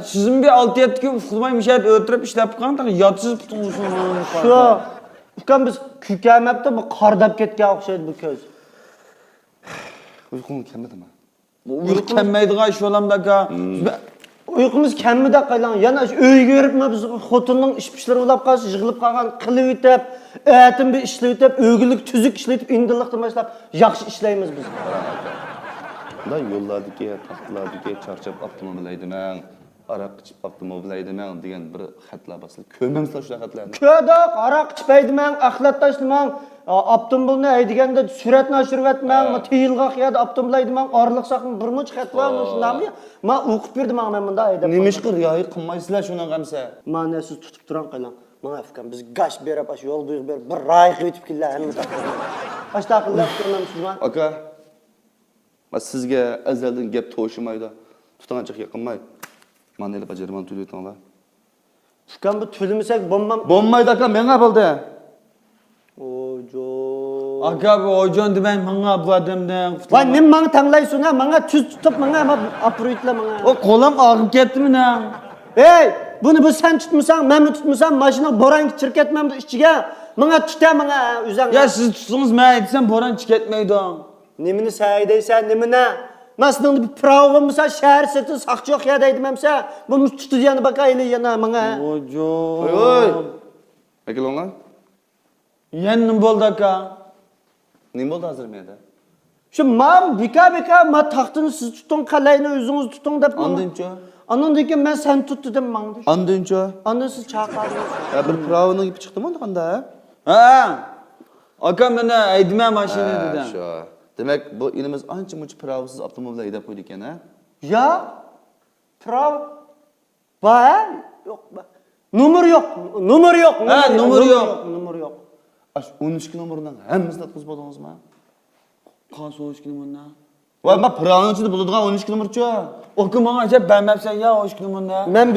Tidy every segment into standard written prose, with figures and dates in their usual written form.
Sizin bir 6-7 gün ufkulmay müşahit ötürüp işlep kalın, yatsız putunuzun. Şu, ukan biz kükämepte bu kardap ketken okşaydı bu köz. Uykum kelmedi mi? Uyku kemmeydi iş olamda. Uykumuz kemmide kaylan. Yana öyle görüp mü biz xotunun işmişleri olap kalsı, yığılıp kalgan, kılı ütep, eğitim bir işle ütep, ögülük, tüzük işletip, indilikti başlap, yaxşı işleyimiz biz. Da yollardaki, taxtlardaki çarçap avtomobilaydım ben, arak içip avtomobilaydım ben degan bir xatlar basıldı. Kömemizler şu xatlarni. Ködak, arak içpeydim ben, axlatlaşdım ben, avtomobilini eydigende süretini aşırıp etmem, teyilgaq yedi avtomobilaydım ben, arılık sakın bir muç xat var, şundan mı ya? Ma uqib birdim ben bunda eydep. Nemişqir riyayı qilmaysizlar şundan qamsa. Manesiz tutup duran qaylan. Mana afkan biz gaş berip aş yol buyuq berip bir rayıq ötüp killer hem de. Aş taqillar görmemiz man. Aka, sizga azaldan gap to'shimaydi. Tutanchiq yaqinmay. Mana ele bajarman tuylayotganlar. Afkan bu tülümüsek bombam. Bo'lmaydi aka, menga bo'ldi. Ojo. Aka bu ojon demen bana bu adamdan. Lan nim bana tanlaysun ha, bana tüz tutup bana ama apuruyutla bana. O kolam ağrıp gitti mi ne? Hey, bunu sen tutmusan, ben mi tutmusam, maşına boran çirketmem de işçige. Bana tutar bana üzerine. Ya siz tutsunuz ben etsem boran çıkartmaydı. Nimini sayıdaysan nimine? Nasıl bir pravı mısa şehir seti sakçı yok ya deydim hemse. Bunu tutacağını bakayla yana bana. Ojo. Oy. Peki lan? Yendim boldu aka. Nima bo'ldi hozir menda? Şu bika ma taxtını siz tutun kalayını özünüz tutun dep. Andıncha. Andan ki ben sen tut dedim bana. Andıncha. Andan siz çağırdınız. Ya bir pravını gibi çıktı mı qanda? Ha. Aka bana eydime maşini dedim. Şu. Demek bu inimiz ancha muncha pravsiz avtomobillar haydab qo'ydi ekan ha? Ya prav ba yok ba. Numar yok. Numar yok. Ha, numar yok. Numar yok. Aş 13 numerinden hemimizni atqizib bo'ldingizmi? Qancha 13 numara? Voy, men pravning ichida bo'ladigan 13 numarchi. Oku bana acaba beğenmezsen ya 13 numara. Ben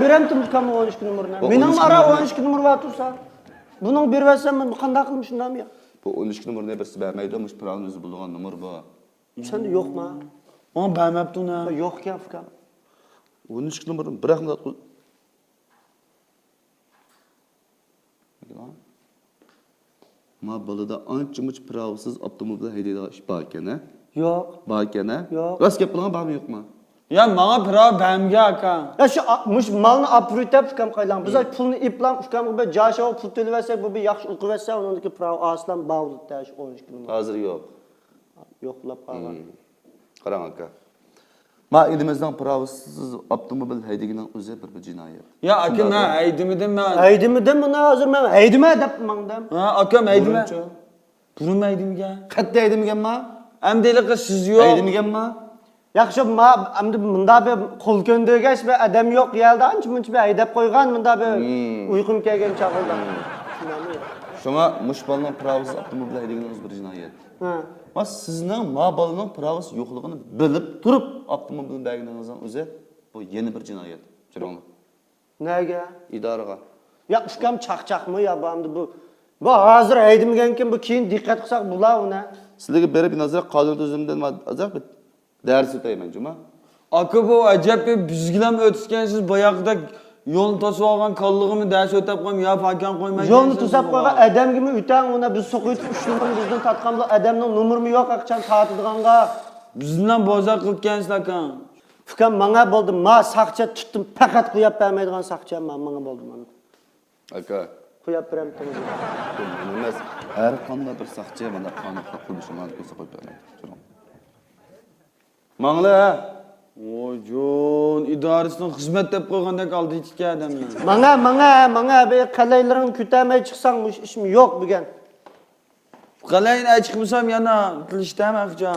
birem tüm kam 13 numarına. Benim ara 13 numara var tursa. Bunun bir versem ben bu qanday qilmişimdam ya. Bu 13 numarani birisi bermaydi, pravning o'zi bo'ladigan numar bu. Sende yok mu? Ama beğenmepti ne? Yok ya fikam. 13 numarani bir xil atqizib. Ma balada ancha muncha pravsiz avtomobil haydaydigan ish bor ekan ha? Yok. Bor ekan ha? Yo'q. Rost gap bilan bormi yo'qmi? Ya bana prav beğenge aka. Ya şu malını aprütep fikam qaylan. Biz pulunu iplam fikam bu jaşa pul төлüp versek bu bir yaxşı uqib versə onundaki prav aslan bağlıdı da 13 numara. Hozir yo'q. Yo'qlab qolgan. Qarang aka. Ma elimizdan pravsiz avtomobil haydaganning o'zi bir jinoyat. Ya aka ben eydimidim ben. Eydimidim buna hazır men. Eydime dep mangdam. Ha akam eydime. Burun eydimge. Qatda haydamaganman? Hem deli kız siz yok. Haydamaganman? Yaxşı ma amdı bunda bir qol köndögeç bir adam yok geldi anç munç bir aydap qoygan bunda bir uyqum kelgen çağıldı. Şuna mushbalning pravsiz avtomobil haydaganning o'zi bir jinoyat. Ha. Ma sizning ma balaning pravsiz yo'qligini bilib turib avtomobilni berganingizning o'zi bu yeni bir jinoyat. Turinglar. Nega? İdoraga. Ya uşkam çaqçaqmı ya bu amdı bu. Bu hazır eydimgenkin bu keyin diqqat qilsak bula una. Sizlarga berib nazar qonun tuzumdan azar bir ders o'tayman cuma. Aka bu acayip bir büzgülem ötüsken siz bayakta yolun tosu algan kallığımı ders ötep koyayım ya fakan koymayın. Yolunu tusap qoygan adam gibi üten ona biz soquyup 3 numarani bizden tatqanlı adamның numarı yok akçan tatıdığanga. Bizden bozak kılıp gelsin aka. Fikam manga boldu ma saqça tuttum faqat qo'yap bermaydigan saqça manga boldu mana. Aka. Qo'yap berem tiniz. Emas, har qanday bir saqchi mana qonun qilishini ko'rsatib qo'yib beraman. Mangla. Ojon idaresinin hizmet dep koygandek aldı içki adamlar. Manga be qalaylaring kütämay chiqsang bu ishim yo'q bugun. Qalayın çıkmışsam yana tiliştem akcan.